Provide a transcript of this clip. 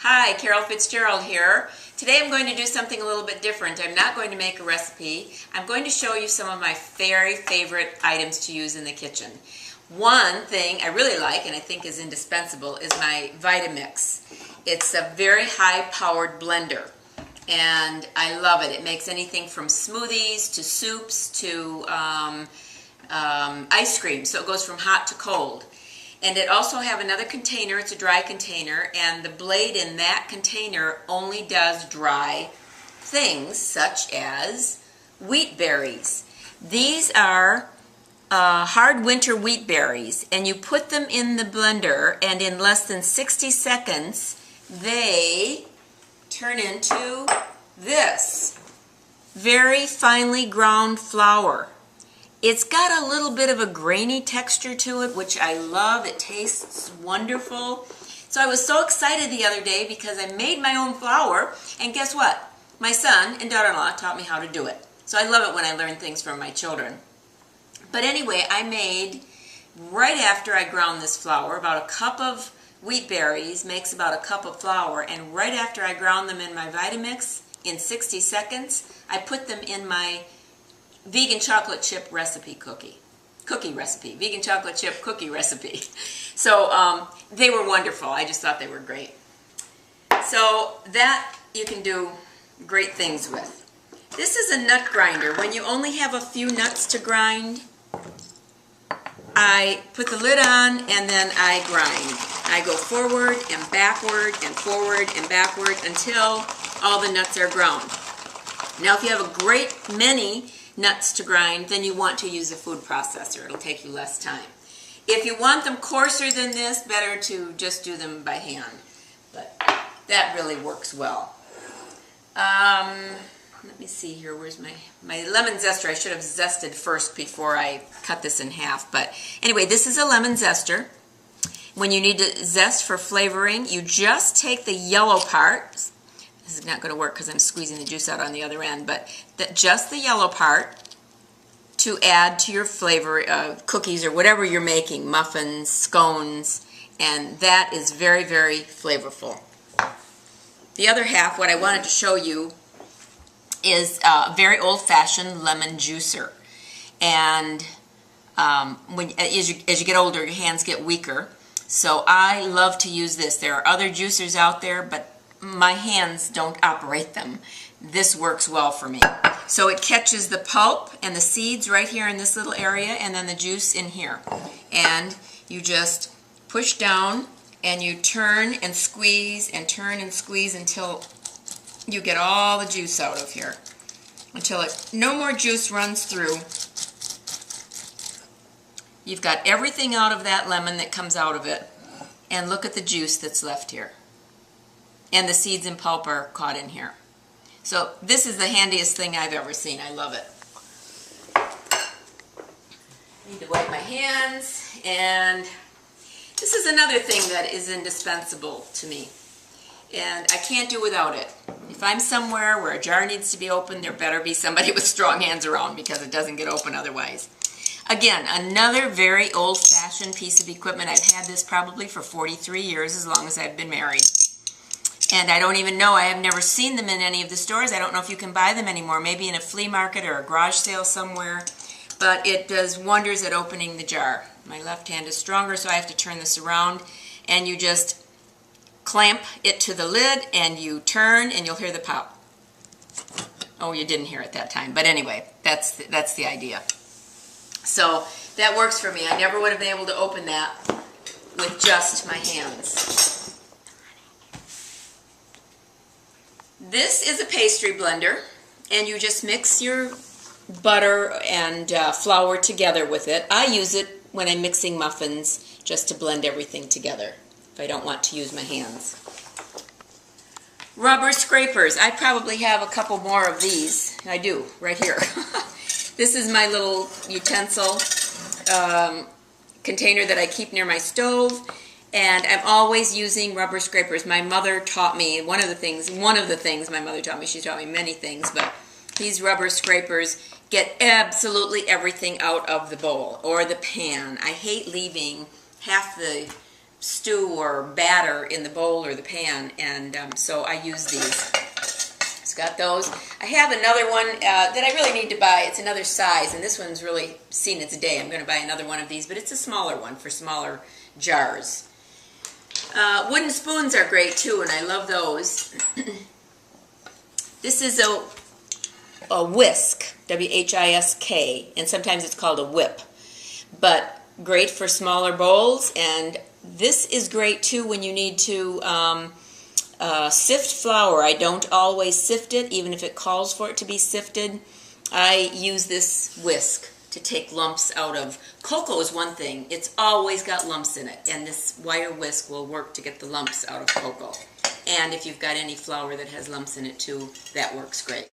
Hi, Carol Fitzgerald here. Today I'm going to do something a little bit different. I'm not going to make a recipe. I'm going to show you some of my very favorite items to use in the kitchen. One thing I really like and I think is indispensable is my Vitamix. It's a very high-powered blender and I love it. It makes anything from smoothies to soups to ice cream, so it goes from hot to cold. And it also have another container, it's a dry container, and the blade in that container only does dry things such as wheat berries. These are hard winter wheat berries, and you put them in the blender and in less than 60 seconds they turn into this very finely ground flour. It's got a little bit of a grainy texture to it, which I love. It tastes wonderful. So I was so excited the other day because I made my own flour, and guess what? My son and daughter-in-law taught me how to do it. So I love it when I learn things from my children. But anyway, I made, right after I ground this flour, about a cup of wheat berries makes about a cup of flour, and right after I ground them in my Vitamix, in 60 seconds, I put them in my vegan chocolate chip recipe cookie recipe, vegan chocolate chip cookie recipe. So they were wonderful. I just thought they were great. So that you can do great things with. This is a nut grinder. When you only have a few nuts to grind, I put the lid on and then I grind. I go forward and backward and forward and backward until all the nuts are ground. Now if you have a great many nuts to grind, then you want to use a food processor. It'll take you less time. If you want them coarser than this, better to just do them by hand. But that really works well. Let me see here. Where's my lemon zester? I should have zested first before I cut this in half. But anyway, this is a lemon zester. When you need to zest for flavoring, you just take the yellow part. This is not going to work because I'm squeezing the juice out on the other end, but just the yellow part to add to your flavor, cookies or whatever you're making, muffins, scones, and that is very, very flavorful. The other half, what I wanted to show you, is a very old-fashioned lemon juicer. And as you get older, your hands get weaker. So I love to use this. There are other juicers out there, but my hands don't operate them. This works well for me. So it catches the pulp and the seeds right here in this little area and then the juice in here. And you just push down and you turn and squeeze until you get all the juice out of here. Until no more juice runs through. You've got everything out of that lemon that comes out of it. And look at the juice that's left here. And the seeds and pulp are caught in here. So this is the handiest thing I've ever seen. I love it. I need to wipe my hands. And this is another thing that is indispensable to me. And I can't do without it. If I'm somewhere where a jar needs to be opened, there better be somebody with strong hands around because it doesn't get open otherwise. Again, another very old-fashioned piece of equipment. I've had this probably for 43 years, as long as I've been married. And I don't even know, I have never seen them in any of the stores. I don't know if you can buy them anymore, maybe in a flea market or a garage sale somewhere. But it does wonders at opening the jar. My left hand is stronger, so I have to turn this around. And you just clamp it to the lid, and you turn, and you'll hear the pop. Oh, you didn't hear it that time. But anyway, that's the idea. So that works for me. I never would have been able to open that with just my hands. This is a pastry blender, and you just mix your butter and flour together with it. I use it when I'm mixing muffins just to blend everything together if I don't want to use my hands. Rubber scrapers. I probably have a couple more of these. I do, right here. This is my little utensil container that I keep near my stove. And I'm always using rubber scrapers. My mother taught me, one of the things my mother taught me, she taught me many things, but these rubber scrapers get absolutely everything out of the bowl or the pan. I hate leaving half the stew or batter in the bowl or the pan, and so I use these. It's got those. I have another one that I really need to buy. It's another size, and this one's really seen its day. I'm going to buy another one of these, but it's a smaller one for smaller jars. Wooden spoons are great too, and I love those. This is a whisk, W-H-I-S-K, and sometimes it's called a whip, but great for smaller bowls. And this is great too when you need to sift flour. I don't always sift it, even if it calls for it to be sifted. I use this whisk to take lumps out of. Cocoa is one thing. It's always got lumps in it, and this wire whisk will work to get the lumps out of cocoa. And if you've got any flour that has lumps in it too, that works great.